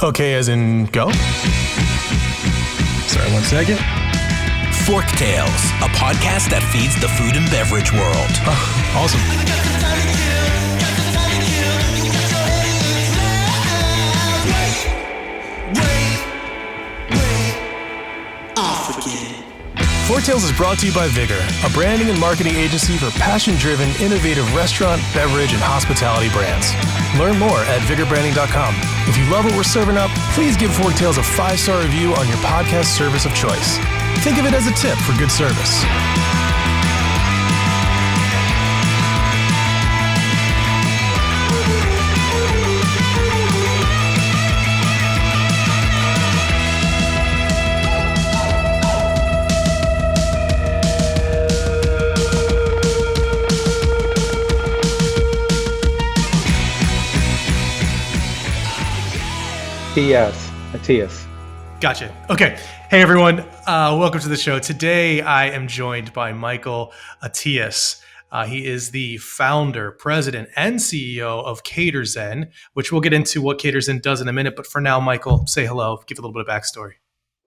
Okay, as in go? Sorry, 1 second. Forktales, a podcast that feeds the food and beverage world. Oh, awesome. Forktales is brought to you by Vigor, a branding and marketing agency for passion-driven, innovative restaurant, beverage, and hospitality brands. Learn more at vigorbranding.com. If you love what we're serving up, please give Forktales a 5-star review on your podcast service of choice. Think of it as a tip for good service. Attias. Gotcha. Okay. Hey, everyone. Welcome to the show. Today, I am joined by Michael Attias. He is the founder, president, and CEO of CaterZen, which we'll get into what CaterZen does in a minute. But for now, Michael, say hello. Give a little bit of backstory.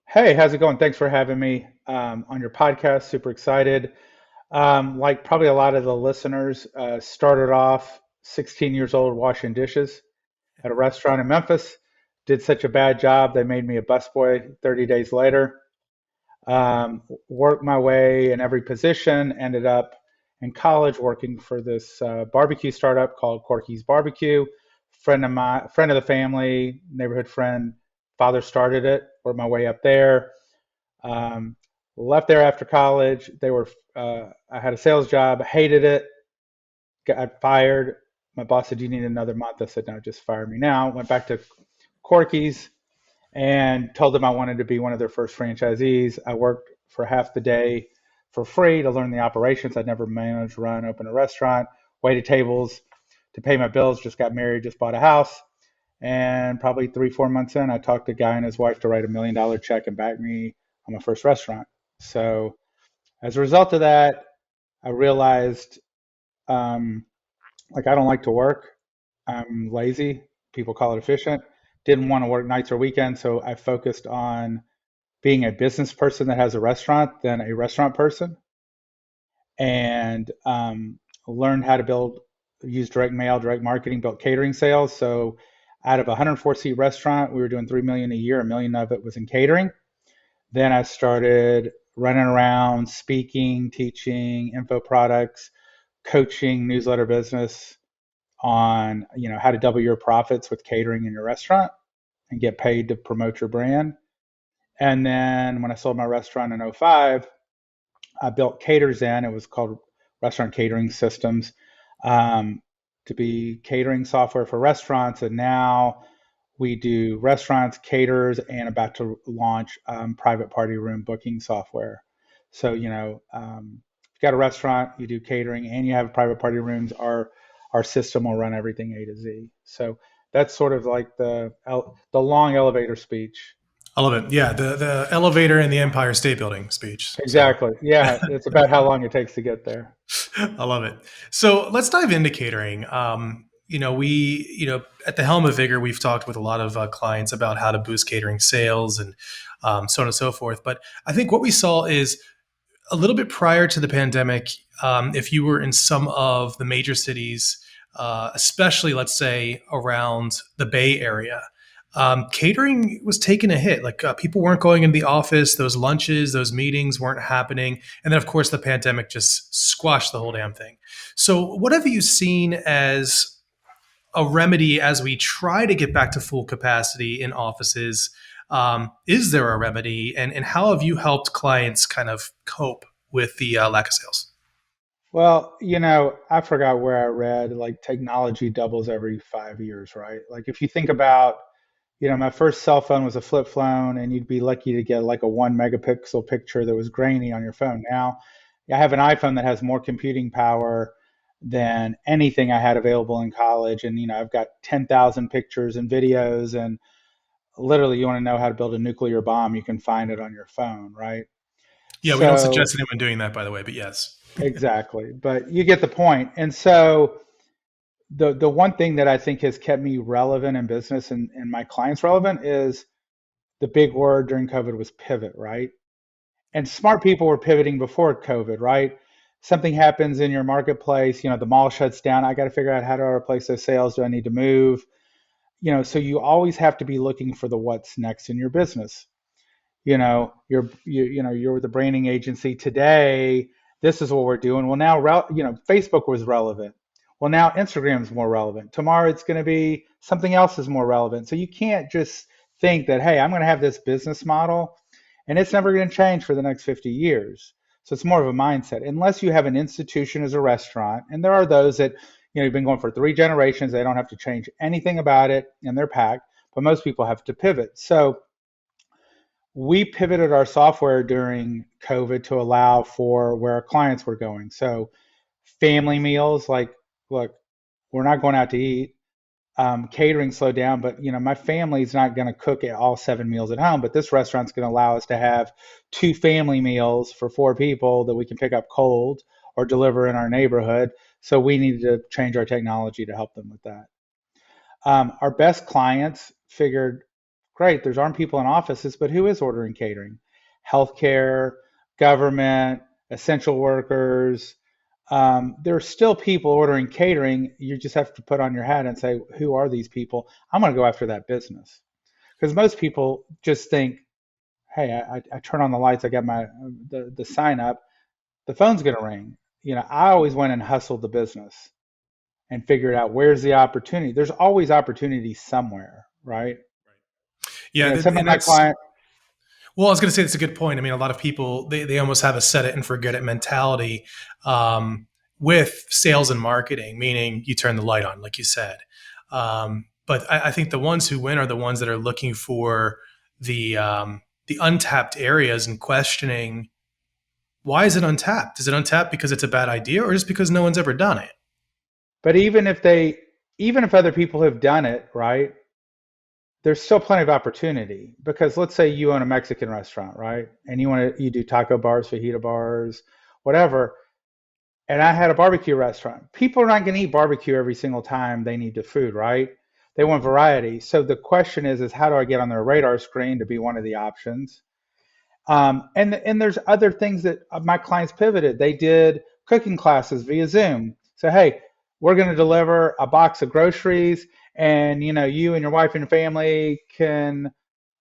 Hey, how's it going? Thanks for having me on your podcast. Super excited. Like probably a lot of the listeners, started off 16 years old washing dishes at a restaurant in Memphis. Did such a bad job, they made me a busboy 30 days later. Worked my way in every position, ended up in college working for this barbecue startup called Corky's Barbecue. Friend of the family, neighborhood friend, father started it, worked my way up there. Left there after college. I had a sales job, hated it, got fired. My boss said, "You need another month." I said, "No, just fire me now." Went back to Corky's and told them I wanted to be one of their first franchisees. I worked for half the day for free to learn the operations. I'd never managed, run, open a restaurant, waited tables to pay my bills, just got married, just bought a house. And probably 3-4 months in, I talked a guy and his wife to write $1 million check and back me on my first restaurant. So as a result of that, I realized I don't like to work. I'm lazy. People call it efficient. Didn't want to work nights or weekends, so I focused on being a business person that has a restaurant than a restaurant person, and learned how to use direct mail, direct marketing, built catering sales. So out of a 104-seat restaurant, we were doing $3 million a year. $1 million of it was in catering. Then I started running around, speaking, teaching, info products, coaching, newsletter business on how to double your profits with catering in your restaurant and get paid to promote your brand. And then when I sold my restaurant in 2005, I built CaterZen. It was called Restaurant Catering Systems, to be catering software for restaurants. And now we do restaurants, caterers, and about to launch private party room booking software. So, if you've got a restaurant, you do catering, and you have private party rooms, our system will run everything A to Z. So that's sort of like the long elevator speech. I love it. Yeah, the elevator in the Empire State Building speech. Exactly. So. Yeah, it's about how long it takes to get there. I love it. So let's dive into catering. We at the helm of Vigor, we've talked with a lot of clients about how to boost catering sales and so on and so forth. But I think what we saw is a little bit prior to the pandemic, if you were in some of the major cities, especially let's say around the Bay Area, catering was taking a hit. Like people weren't going into the office, those lunches, those meetings weren't happening. And then of course the pandemic just squashed the whole damn thing. So what have you seen as a remedy as we try to get back to full capacity in offices? Is there a remedy, and how have you helped clients kind of cope with the lack of sales? Well, I forgot where I read like technology doubles every 5 years, right? Like if you think about, my first cell phone was a flip phone, and you'd be lucky to get like a 1 megapixel picture that was grainy on your phone. Now I have an iPhone that has more computing power than anything I had available in college. And, I've got 10,000 pictures and videos, and literally, you want to know how to build a nuclear bomb, you can find it on your phone, right? Yeah, we don't suggest anyone doing that, by the way, but yes. Exactly. But you get the point. And so the one thing that I think has kept me relevant in business and my clients relevant is the big word during COVID was pivot, right? And smart people were pivoting before COVID, right? Something happens in your marketplace, the mall shuts down. I got to figure out how to replace those sales. Do I need to move? So you always have to be looking for the what's next in your business. You're the branding agency today. This is what we're doing. Well, now, Facebook was relevant. Well, now Instagram's more relevant. Tomorrow it's going to be something else is more relevant. So you can't just think that, hey, I'm going to have this business model and it's never going to change for the next 50 years. So it's more of a mindset. Unless you have an institution as a restaurant, and there are those that, you've been going for 3 generations, they don't have to change anything about it and they're packed, but most people have to pivot. So we pivoted our software during COVID to allow for where our clients were going. So family meals, like, look, we're not going out to eat. Catering slowed down, but my family's not going to cook all 7 meals at home. But this restaurant's going to allow us to have 2 family meals for 4 people that we can pick up cold or deliver in our neighborhood. So we needed to change our technology to help them with that. Our best clients figured, great, there's aren't people in offices, but who is ordering catering? Healthcare, government, essential workers. There are still people ordering catering. You just have to put on your hat and say, who are these people? I'm going to go after that business. Because most people just think, hey, I turn on the lights, I got the sign up, the phone's going to ring. I always went and hustled the business and figured out where's the opportunity. There's always opportunity somewhere, right? Yeah, Some of and my that's clients. well. I was going to say it's a good point. I mean, a lot of people they almost have a set it and forget it mentality with sales and marketing, meaning you turn the light on, like you said. But I think the ones who win are the ones that are looking for the untapped areas and questioning why is it untapped? Is it untapped because it's a bad idea, or just because no one's ever done it? But even if other people have done it, right? There's still plenty of opportunity because let's say you own a Mexican restaurant, right? And you do taco bars, fajita bars, whatever. And I had a barbecue restaurant. People are not going to eat barbecue every single time they need the food, right? They want variety. So the question is how do I get on their radar screen to be one of the options? And there's other things that my clients pivoted. They did cooking classes via Zoom. So hey, we're going to deliver a box of groceries, and you and your wife and your family can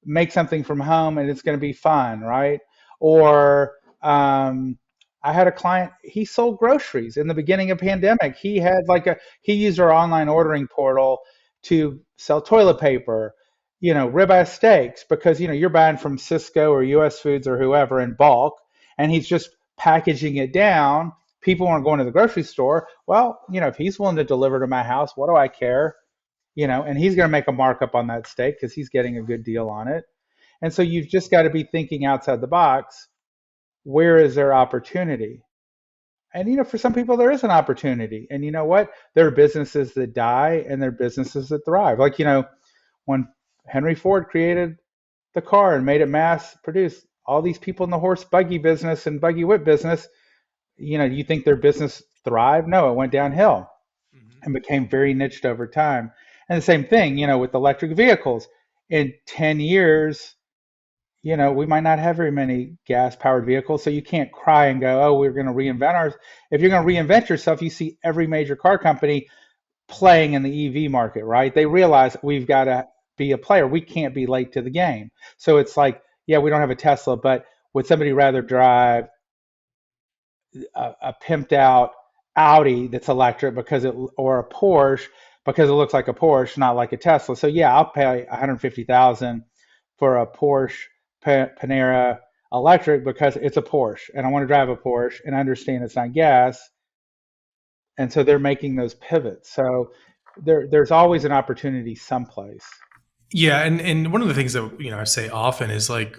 make something from home, and it's going to be fun, right? Or I had a client. He sold groceries in the beginning of pandemic. He used our online ordering portal to sell toilet paper, ribeye steaks, because you're buying from Cisco or US Foods or whoever in bulk, and he's just packaging it down. People aren't going to the grocery store. Well, if he's willing to deliver to my house, what do I care? And he's going to make a markup on that steak because he's getting a good deal on it. And so you've just got to be thinking outside the box. Where is there opportunity? And for some people there is an opportunity. And you know what? There are businesses that die and there are businesses that thrive. Like, when Henry Ford created the car and made it mass produced, all these people in the horse buggy business and buggy whip business, you think their business thrived? No, it went downhill and became very niched over time. And the same thing, with electric vehicles. In 10 years, we might not have very many gas powered vehicles. So you can't cry and go, oh, we're going to reinvent ours. If you're going to reinvent yourself, you see every major car company playing in the EV market, right? They realize we've got to be a player. We can't be late to the game. So it's like, yeah, we don't have a Tesla, but would somebody rather drive a pimped out Audi that's electric or a Porsche because it looks like a Porsche, not like a Tesla? So yeah, I'll pay 150,000 for a Porsche Panera electric because it's a Porsche and I want to drive a Porsche and I understand it's not gas. And so they're making those pivots. So there's always an opportunity someplace. Yeah, and one of the things that I say often is like,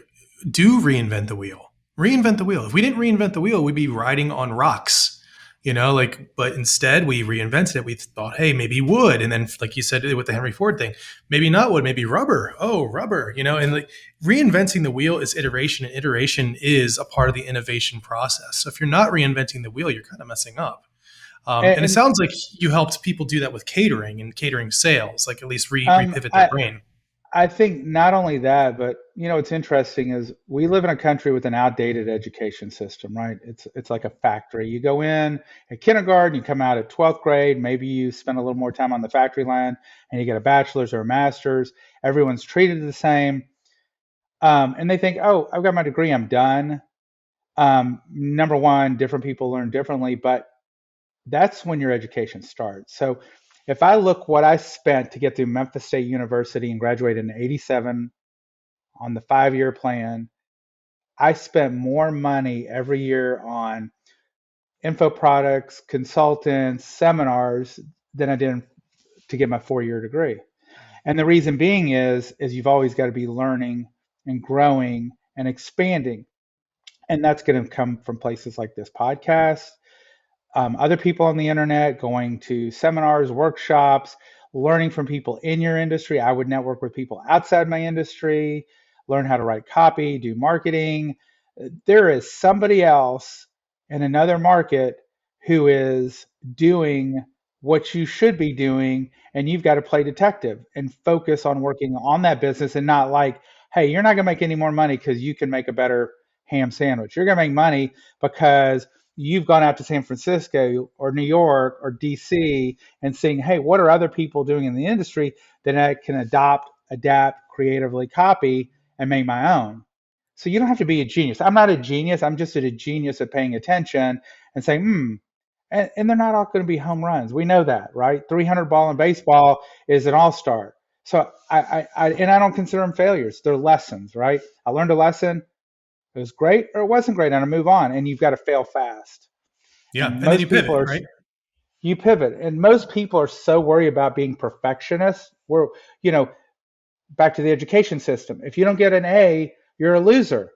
do reinvent the wheel. Reinvent the wheel. If we didn't reinvent the wheel, we'd be riding on rocks. But instead we reinvented it. We thought, hey, maybe wood, and then like you said with the Henry Ford thing, maybe not wood, maybe rubber. Oh, rubber. And like reinventing the wheel is iteration, and iteration is a part of the innovation process. So if you're not reinventing the wheel, you're kind of messing up. And it And sounds like you helped people do that with catering and catering sales, like at least um, repivot their I brain. I think not only that, but what's interesting is we live in a country with an outdated education system, right? It's like a factory. You go in at kindergarten, you come out at 12th grade, maybe you spend a little more time on the factory line, and you get a bachelor's or a master's. Everyone's treated the same, and they think, oh, I've got my degree, I'm done. Number one, different people learn differently, but that's when your education starts. So if I look what I spent to get through Memphis State University and graduate in '87 on the 5-year plan, I spent more money every year on info products, consultants, seminars than I did to get my 4-year degree. And the reason being is you've always got to be learning and growing and expanding. And that's going to come from places like this podcast, other people on the internet, going to seminars, workshops, learning from people in your industry. I would network with people outside my industry, learn how to write copy, do marketing. There is somebody else in another market who is doing what you should be doing, and you've got to play detective and focus on working on that business and not like, hey, you're not going to make any more money because you can make a better ham sandwich. You're going to make money because you've gone out to San Francisco or New York or DC and seeing, hey, what are other people doing in the industry that I can adopt, adapt, creatively copy, and make my own. So you don't have to be a genius. I'm not a genius. I'm just a genius at paying attention and saying, and they're not all going to be home runs. We know that, right? 300 ball in baseball is an all-star. So I don't consider them failures. They're lessons, right? I learned a lesson. It was great or it wasn't great, and I move on. And you've got to fail fast. Yeah, And and then you most pivot, people are right? you pivot, and most people are so worried about being perfectionists. We're you know back to the education system. If you don't get an A, you're a loser,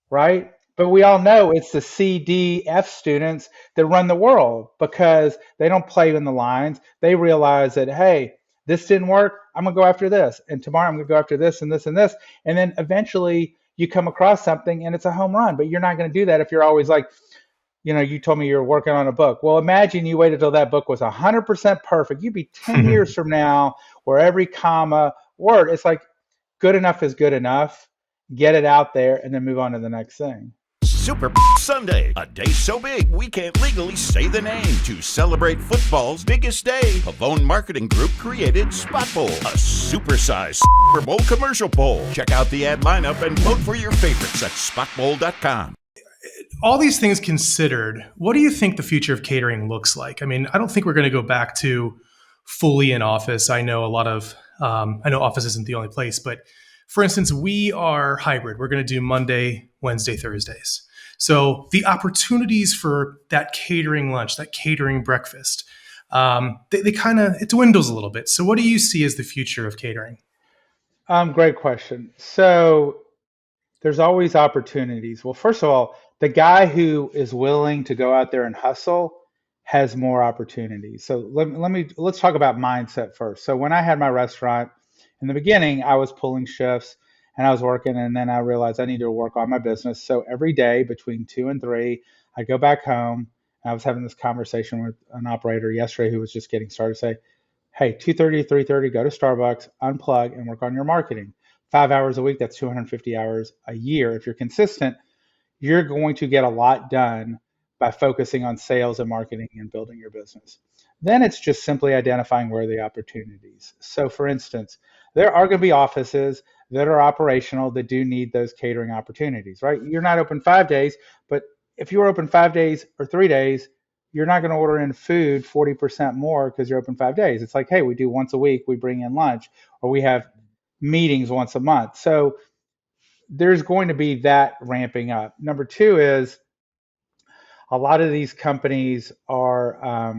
right? But we all know it's the C, D, F students that run the world because they don't play in the lines. They realize that, hey, this didn't work. I'm going to go after this. And tomorrow I'm going to go after this and this and this. And then eventually you come across something and it's a home run. But you're not going to do that if you're always like, you told me you're working on a book. Well, imagine you waited till that book was 100% perfect. You'd be 10 years from now where every comma, word, it's like good enough is good enough. Get it out there and then move on to the next thing. Super Sunday, a day so big we can't legally say the name. To celebrate football's biggest day, Pavone Marketing Group created Spot Bowl, a supersized Super Bowl commercial poll. Check out the ad lineup and vote for your favorites at spotbowl.com. All these things considered, what do you think the future of catering looks like? I mean, I don't think we're going to go back to fully in office. I know I know office isn't the only place, but for instance, we are hybrid. We're going to do Monday, Wednesday, Thursdays. So the opportunities for that catering lunch, that catering breakfast, they kind of, it dwindles a little bit. So what do you see as the future of catering? Great question. So there's always opportunities. Well, first of all, the guy who is willing to go out there and hustle has more opportunities. So let's talk about mindset first. So when I had my restaurant in the beginning, I was pulling shifts and I was working, and then I realized I needed to work on my business. So every day between 2 and 3, I go back home. I was having this conversation with an operator yesterday who was just getting started. Say, hey, 2:30 to 3:30, go to Starbucks, unplug, and work on your marketing. 5 hours a week, that's 250 hours a year. If you're consistent, you're going to get a lot done by focusing on sales and marketing and building your business. Then it's just simply identifying where are the opportunities. So for instance, there are going to be offices that are operational that do need those catering opportunities, right? You're not open 5 days, but if you're open 5 days or 3 days, you're not going to order in food 40% more because you're open 5 days. It's like, hey, we do once a week, we bring in lunch, or we have meetings once a month. So there's going to be that ramping up. Number two is a lot of these companies are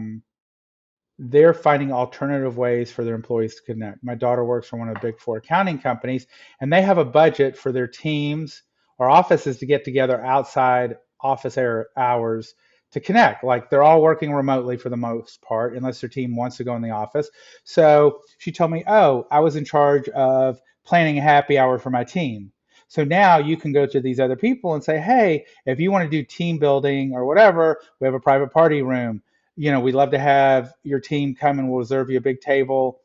they're finding alternative ways for their employees to connect. My daughter works for one of the big four accounting companies, and they have a budget for their teams or offices to get together outside office hours to connect. Like they're all working remotely for the most part, unless their team wants to go in the office. So she told me, oh, I was in charge of planning a happy hour for my team. So now you can go to these other people and say, hey, if you want to do team building or whatever, we have a private party room. we'd love to have your team come and we'll reserve you a big table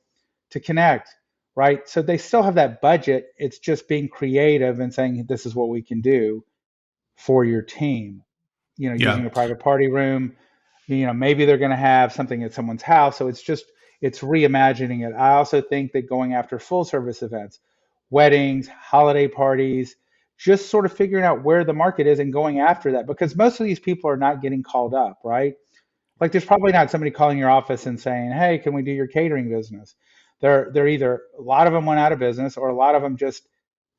to connect, right? So they still have that budget. It's just being creative and saying, this is what we can do for your team, using Yeah. a private party room. Maybe they're going to have something at someone's house. So it's reimagining it. I also think that going after full service events, weddings, holiday parties, just sort of figuring out where the market is and going after that, because most of these people are not getting called up, right? Like there's probably not somebody calling your office and saying, "Hey, can we do your catering business?" They're either, a lot of them went out of business, or a lot of them just,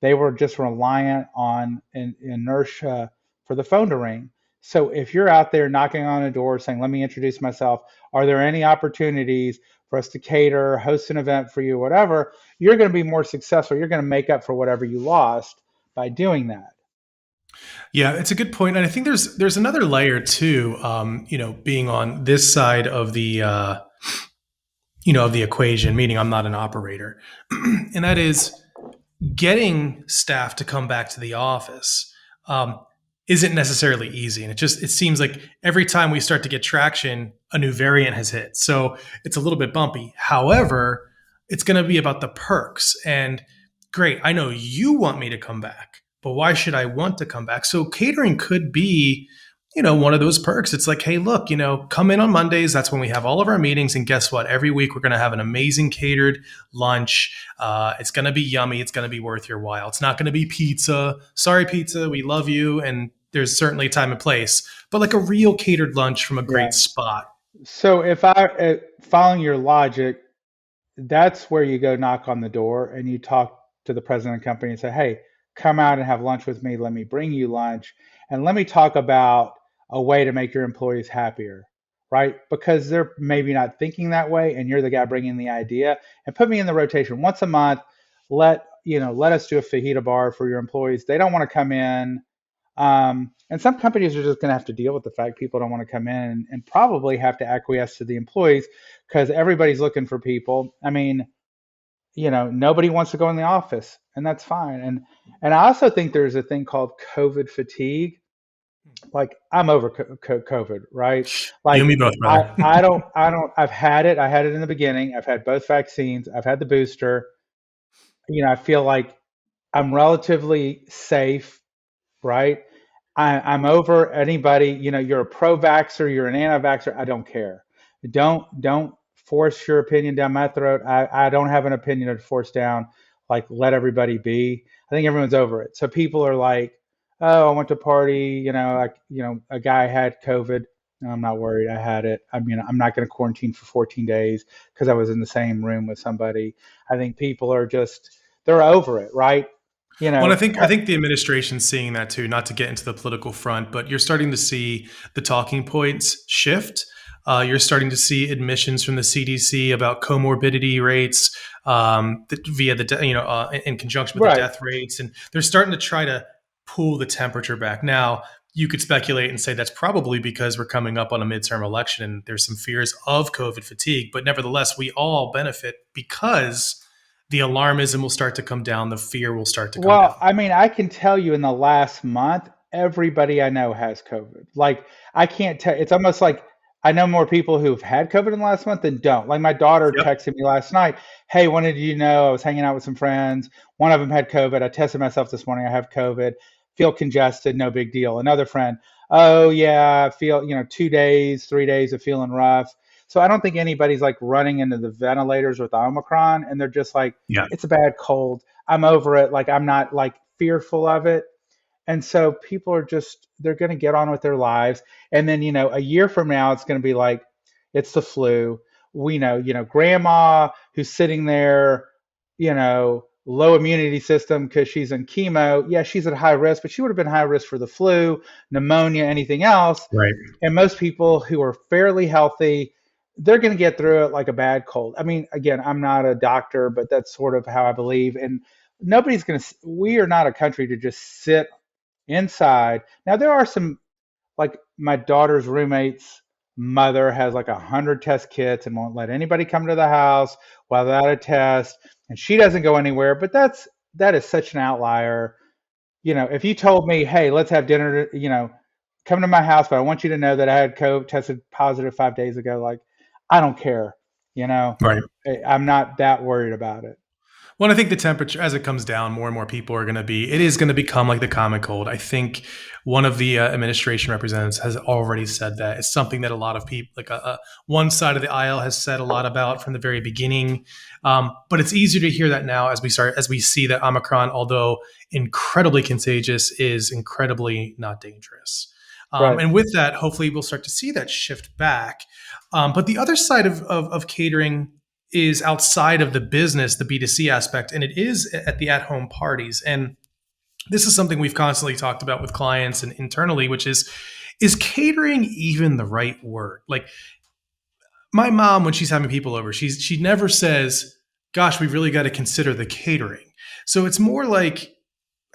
they were just reliant on inertia for the phone to ring. So if you're out there knocking on a door saying, "Let me introduce myself. Are there any opportunities for us to cater, host an event for you, whatever?" You're going to be more successful. You're going to make up for whatever you lost by doing that. Yeah, it's a good point, and I think there's another layer too. Being on this side of the of the equation, meaning I'm not an operator, and that is getting staff to come back to the office isn't necessarily easy, and it seems like every time we start to get traction, a new variant has hit, so it's a little bit bumpy. However, it's going to be about the perks, and great, I know you want me to come back, but why should I want to come back? So catering could be one of those perks. It's like, hey, look, come in on Mondays. That's when we have all of our meetings. And guess what? Every week we're going to have an amazing catered lunch. It's going to be yummy. It's going to be worth your while. It's not going to be pizza. Sorry, pizza. We love you. And there's certainly time and place, but like a real catered lunch from a great Yeah. spot. So if following your logic, that's where you go knock on the door and you talk to the president of the company and say, "Hey, come out and have lunch with me. Let me bring you lunch. And let me talk about a way to make your employees happier," right? Because they're maybe not thinking that way. And you're the guy bringing the idea, and put me in the rotation once a month. Let us do a fajita bar for your employees. They don't want to come in. And some companies are just going to have to deal with the fact people don't want to come in, and probably have to acquiesce to the employees because everybody's looking for people. I mean, nobody wants to go in the office, and that's fine. And I also think there's a thing called COVID fatigue. Like I'm over COVID, right? You and Like me both, I, brother. I don't, I don't, I've had it. I had it in the beginning. I've had both vaccines. I've had the booster. I feel like I'm relatively safe, right? I'm over anybody. You're a pro-vaxxer, you're an anti-vaxxer. I don't care. Don't force your opinion down my throat. I don't have an opinion to force down. Like let everybody be. I think everyone's over it. So people are like, "Oh, I went to party. A guy had COVID. No, I'm not worried. I had it. I'm not going to quarantine for 14 days because I was in the same room with somebody." I think people are they're over it, right? You Well, I know, think I think the administration's seeing that too. Not to get into the political front, but you're starting to see the talking points shift. You're starting to see admissions from the CDC about comorbidity rates via in conjunction with the right. death rates, and they're starting to try to pull the temperature back. Now, you could speculate and say that's probably because we're coming up on a midterm election and there's some fears of COVID fatigue, but nevertheless, we all benefit because the alarmism will start to come down, the fear will start to come Well, down. I mean, I can tell you in the last month, everybody I know has COVID. Like, I can't tell, it's almost like I know more people who've had COVID in the last month than don't. Like, my daughter Yep. texted me last night, "Hey, when did you know?" I was hanging out with some friends. One of them had COVID. I tested myself this morning. I have COVID. Feel congested, no big deal. Another friend, "Oh, yeah, I feel, 2 days, 3 days of feeling rough." So I don't think anybody's like running into the ventilators with Omicron, and they're just like, Yeah. "It's a bad cold. I'm over it." Like I'm not like fearful of it. And so people are they're going to get on with their lives. And then, a year from now, it's going to be like, it's the flu. We know, grandma who's sitting there, low immunity system because she's in chemo. Yeah, she's at high risk, but she would have been high risk for the flu, pneumonia, anything else. Right. And most people who are fairly healthy, they're going to get through it like a bad cold. I mean, again, I'm not a doctor, but that's sort of how I believe. And we are not a country to just sit inside. Now, there are some, like my daughter's roommate's mother has like 100 test kits and won't let anybody come to the house without a test. And she doesn't go anywhere, but that is such an outlier. If you told me, "Hey, let's have dinner, come to my house, but I want you to know that I had COVID, tested positive 5 days ago. Like, I don't care, you know, Right. I'm not that worried about it. Well, I think the temperature, as it comes down, more and more people are going to be, it is going to become like the common cold. I think one of the administration representatives has already said that. It's something that a lot of people, like one side of the aisle has said a lot about from the very beginning. But it's easier to hear that now as we see that Omicron, although incredibly contagious, is incredibly not dangerous. Right. And with that, hopefully we'll start to see that shift back. But the other side of catering is outside of the business, the B2C aspect, and it is at the at-home parties. And this is something we've constantly talked about with clients and internally, which is catering even the right word? Like my mom, when she's having people over, she never says, gosh, we really got to consider the catering. So it's more like,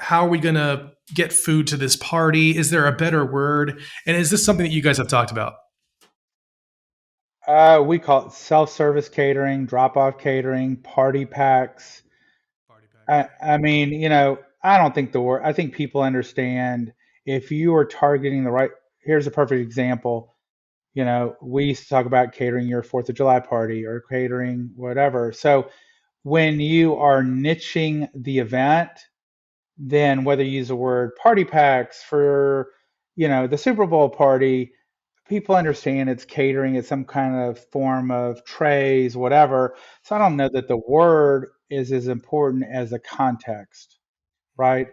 how are we going to get food to this party? Is there a better word? And is this something that you guys have talked about? We call it self-service catering, drop-off catering, party packs. Party pack. I mean, you know, I don't think the word, I think people understand if you are targeting the right, here's a perfect example. You know, we used to talk about catering your 4th of July party or catering whatever. So when you are niching the event, then whether you use the word party packs for, you know, the Super Bowl party, people understand it's catering, it's some kind of form of trays, whatever. So I don't know that the word is as important as the context, right?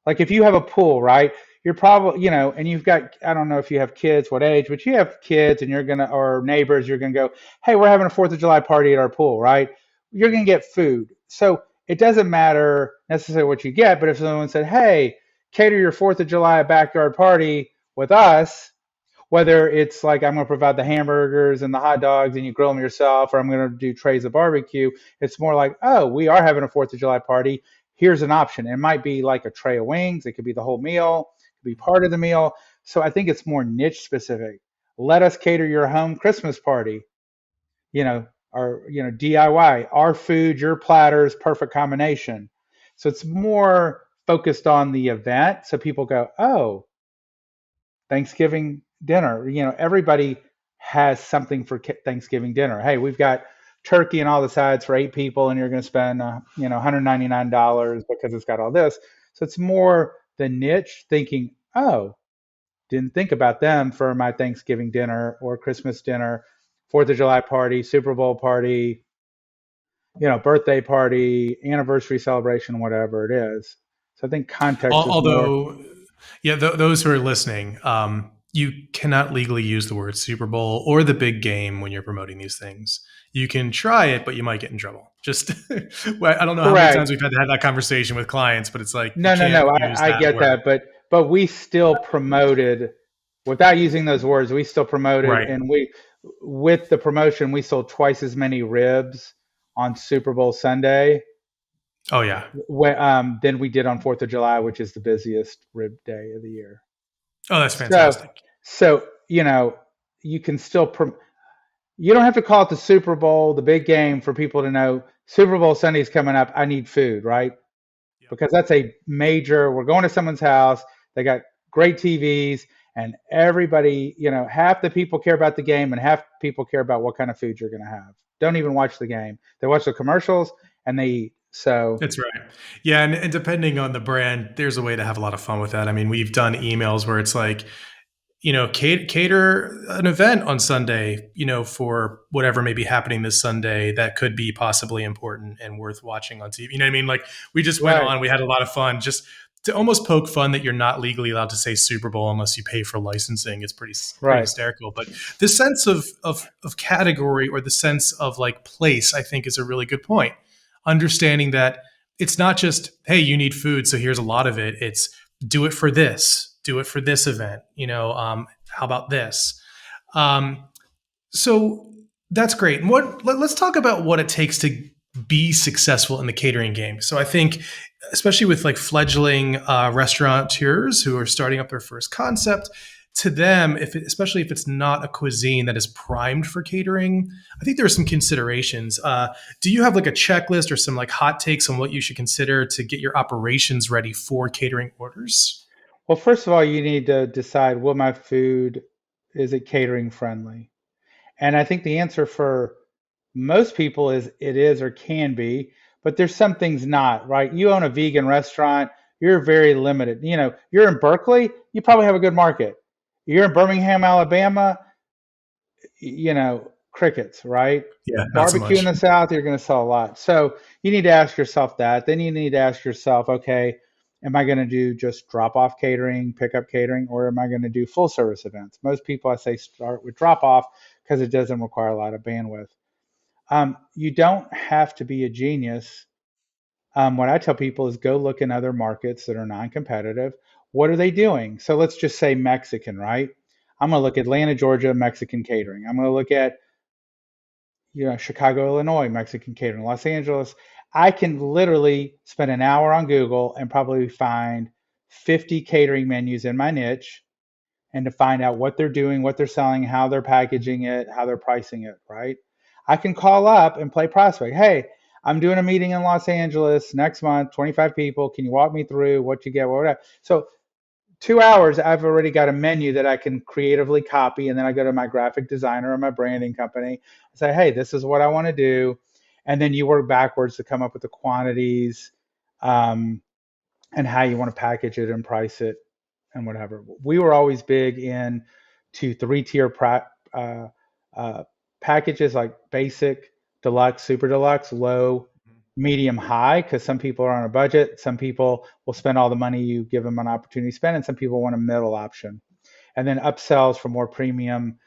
Like if you have a pool, right? You're probably, you know, and you've got, I don't know if you have kids, what age, but you have kids and you're going to, or neighbors, you're going to go, hey, we're having a 4th of July party at our pool, right? You're going to get food. So it doesn't matter necessarily what you get, but if someone said, hey, cater your 4th of July backyard party with us, whether it's like I'm going to provide the hamburgers and the hot dogs and you grill them yourself, or I'm going to do trays of barbecue, it's more like, oh, we are having a 4th of July party. Here's an option. It might be like a tray of wings. It could be the whole meal. It could be part of the meal. So I think it's more niche specific. Let us cater your home Christmas party, you know, or, you know, DIY, our food, your platters, perfect combination. So it's more focused on the event. So people go, oh, Thanksgiving dinner. You know, everybody has something for Thanksgiving dinner. Hey, we've got turkey and all the sides for 8 people, and you're going to spend, you know, $199 because it's got all this. So it's more the niche thinking, oh, didn't think about them for my Thanksgiving dinner or Christmas dinner, 4th of July party, Super Bowl party, you know, birthday party, anniversary celebration, whatever it is. So I think context is more. Although, yeah, those who are listening, you cannot legally use the word Super Bowl or the big game when you're promoting these things. You can try it, but you might get in trouble. Just, I don't know how many times Correct. we've had to have that conversation with clients, but it's like you No, no, can't no. use I that get word. that, but we still promoted without using those words. We still promoted, Right. and we with the promotion we sold twice as many ribs on Super Bowl Sunday Oh yeah. than we did on 4th of July, which is the busiest rib day of the year. Oh, that's So, fantastic. so you know, you can still you don't have to call it the Super Bowl, the big game, for people to know Super Bowl Sunday's coming up. I need food, right? Yep. Because that's a major, we're going to someone's house, they got great TVs, and everybody, you know, half the people care about the game and half people care about what kind of food you're going to have. Don't even watch the game. They watch the commercials and they eat. So, That's right. Yeah, and depending on the brand, there's a way to have a lot of fun with that. I mean, we've done emails where it's like, you know, cater an event on Sunday, you know, for whatever may be happening this Sunday that could be possibly important and worth watching on TV. You know what I mean? Like we just went right, on, we had a lot of fun just to almost poke fun that you're not legally allowed to say Super Bowl unless you pay for licensing. It's pretty right, hysterical. But the sense of category or the sense of like place, I think is a really good point. Understanding that it's not just, hey, you need food, so here's a lot of it. It's do it for this event, you know, how about this? Um, so that's great. And let's talk about what it takes to be successful in the catering game. So I think, especially with like fledgling restaurateurs who are starting up their first concept, to them, especially if it's not a cuisine that is primed for catering, I think there are some considerations. Do you have like a checklist or some like hot takes on what you should consider to get your operations ready for catering orders? Well, first of all, you need to decide, will my food, is it catering friendly? And I think the answer for most people is it is or can be, but there's some things not, right? You own a vegan restaurant, you're very limited. You're in Berkeley, you probably have a good market. You're in Birmingham, Alabama, crickets, right? Yeah, not so Barbecue in much. the South, you're going to sell a lot. So you need to ask yourself that. Then you need to ask yourself, okay, am I going to do just drop off catering, pick up catering, or am I going to do full service events? Most people, I say, start with drop off because it doesn't require a lot of bandwidth. You don't have to be a genius. What I tell people is go look in other markets that are non-competitive. What are they doing? So let's just say Mexican, right? I'm going to look at Atlanta, Georgia, Mexican catering. I'm going to look at Chicago, Illinois, Mexican catering, Los Angeles. I can literally spend an hour on Google and probably find 50 catering menus in my niche and to find out what they're doing, what they're selling, how they're packaging it, how they're pricing it, right? I can call up and play prospect. Hey, I'm doing a meeting in Los Angeles next month, 25 people. Can you walk me through what you get, whatever? So 2 hours, I've already got a menu that I can creatively copy. And then I go to my graphic designer or my branding company and say, hey, this is what I want to do. And then you work backwards to come up with the quantities um, and how you want to package it and price it and whatever. We were always big in to three-tier uh, uh, packages like basic, deluxe, super deluxe, low, medium, high, because some people are on a budget. Some people will spend all the money you give them an opportunity to spend, and some people want a middle option. And then upsells for more premium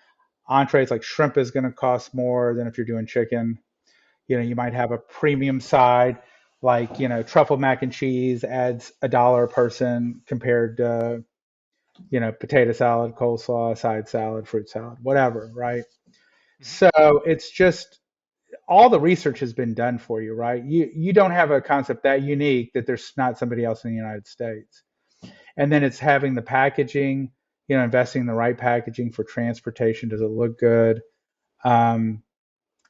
entrees, like shrimp is going to cost more than if you're doing chicken. You might have a premium side, like, truffle mac and cheese adds $1 a person compared to, potato salad, coleslaw, side salad, fruit salad, whatever, right? So it's just all the research has been done for you, right? You don't have a concept that unique that there's not somebody else in the United States. And then it's having the packaging, investing in the right packaging for transportation. Does it look good? Um,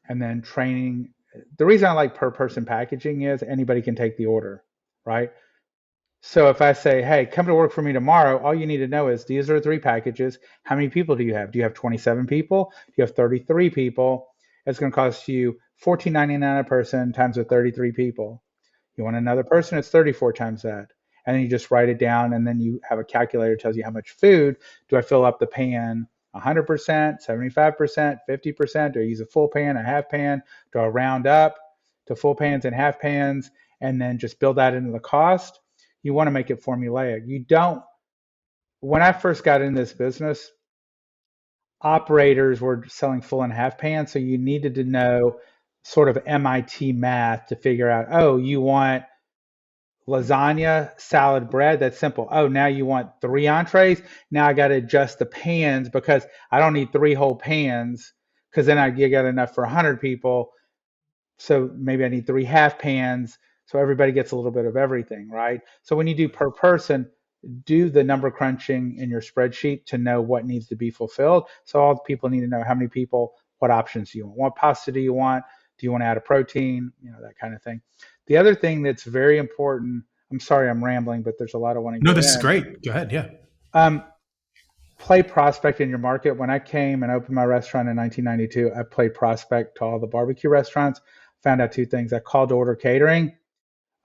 and then training. The reason I like per person packaging is anybody can take the order, right? So if I say, hey, come to work for me tomorrow, all you need to know is these are 3 packages. How many people do you have? Do you have 27 people? Do you have 33 people? It's going to cost you $14.99 a person times the 33 people. You want another person, it's 34 times that. And then you just write it down, and then you have a calculator that tells you how much food. Do I fill up the pan 100%, 75%, 50%? Do I use a full pan, a half pan? Do I round up to full pans and half pans and then just build that into the cost? You want to make it formulaic. You don't. When I first got in this business, operators were selling full and half pans, so you needed to know sort of MIT math to figure out, oh, you want lasagna, salad, bread. That's simple. Oh, now you want 3 entrees. Now I got to adjust the pans because I don't need 3 whole pans because then I get enough for 100 people. So maybe I need 3 half pans. So everybody gets a little bit of everything, right? So when you do per person, do the number crunching in your spreadsheet to know what needs to be fulfilled. So all the people need to know how many people, what options do you want? What pasta do you want? Do you want to add a protein? That kind of thing. The other thing that's very important, I'm sorry I'm rambling, but there's a lot I want to No, get this is in. great. Go ahead. Yeah. Um, Play prospect in your market. When I came and opened my restaurant in 1992, I played prospect to all the barbecue restaurants. Found out 2 things. I called to order catering.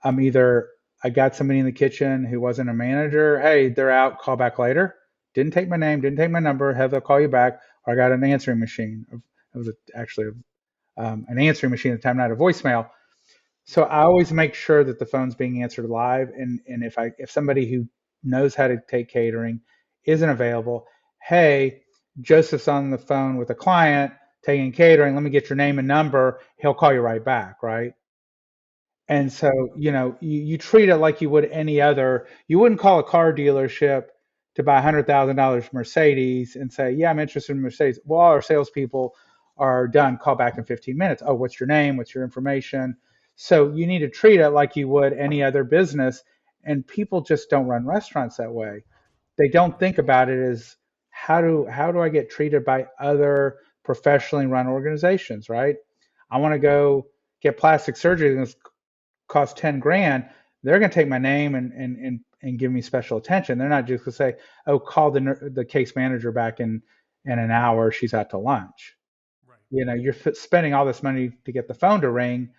Either I got somebody in the kitchen who wasn't a manager. Hey, they're out. Call back later. Didn't take my name. Didn't take my number. Have them call you back. Or I got an answering machine. It was actually an answering machine at the time, not a voicemail. So I always make sure that the phone's being answered live. And if somebody who knows how to take catering isn't available, hey, Joseph's on the phone with a client taking catering. Let me get your name and number. He'll call you right back, right? And so, you treat it like you would any other. You wouldn't call a car dealership to buy $100,000 Mercedes and say, yeah, I'm interested in Mercedes. Well, all our salespeople are done. Call back in 15 minutes. Oh, what's your name? What's your information? So you need to treat it like you would any other business. And people just don't run restaurants that way. They don't think about it as how do I get treated by other professionally run organizations, right? I want to go get plastic surgery, and it's cost 10 grand. They're going to take my name and give me special attention. They're not just going to say, oh, call the case manager back in an hour. She's out to lunch. Right. You're spending all this money to get the phone to ring.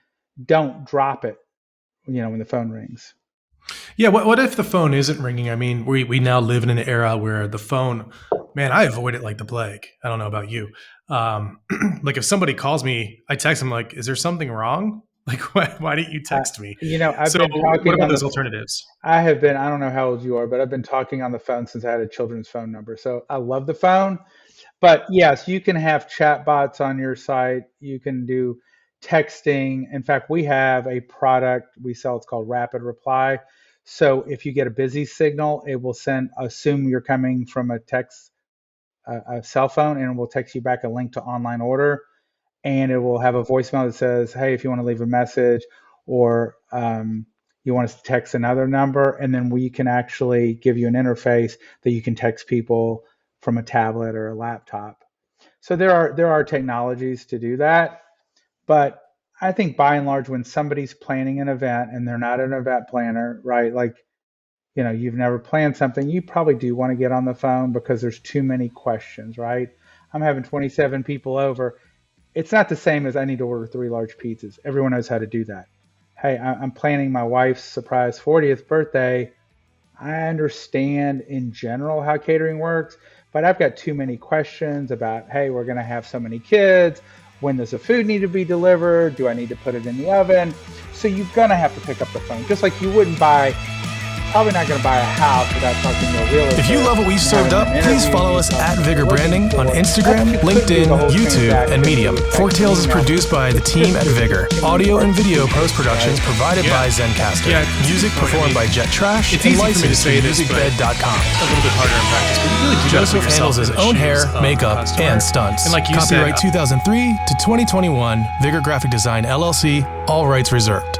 Don't drop it, when the phone rings. Yeah. What if the phone isn't ringing? I mean, we now live in an era where the phone, man, I avoid it like the plague. I don't know about you. Like if somebody calls me, I text them like, is there something wrong? Like, why didn't you text me? I've So been talking what about on those alternatives? I have been, I don't know how old you are, but I've been talking on the phone since I had a children's phone number. So I love the phone. But yes, you can have chat bots on your site. You can do texting. In fact, we have a product we sell. It's called Rapid Reply. So if you get a busy signal, it will assume you're coming from a cell phone, and it will text you back a link to online order. And it will have a voicemail that says, hey, if you want to leave a message, or you want us to text another number, and then we can actually give you an interface that you can text people from a tablet or a laptop. So there are technologies to do that. But I think by and large, when somebody's planning an event and they're not an event planner, right? Like, you've never planned something, you probably do want to get on the phone because there's too many questions, right? I'm having 27 people over. It's not the same as I need to order 3 large pizzas. Everyone knows how to do that. Hey, I'm planning my wife's surprise 40th birthday. I understand in general how catering works, but I've got too many questions about, hey, we're going to have so many kids. When does the food need to be delivered? Do I need to put it in the oven? So you're going to have to pick up the phone. Just like you wouldn't probably not going to buy a house without talking to a realtor. If you love what we've served up, please follow us at Vigor Branding on Instagram, LinkedIn, YouTube, and Medium. Forktales is produced by the team at Vigor. Audio and video post-production is provided by Zencaster. Music performed by Jet Trash. It's easy for me to say this, but musicbed.com. a little bit harder in practice. But you really do Joseph handles his own hair, makeup, and stunts. And like you Copyright said, 2003 to 2021, Vigor Graphic Design LLC, all rights reserved.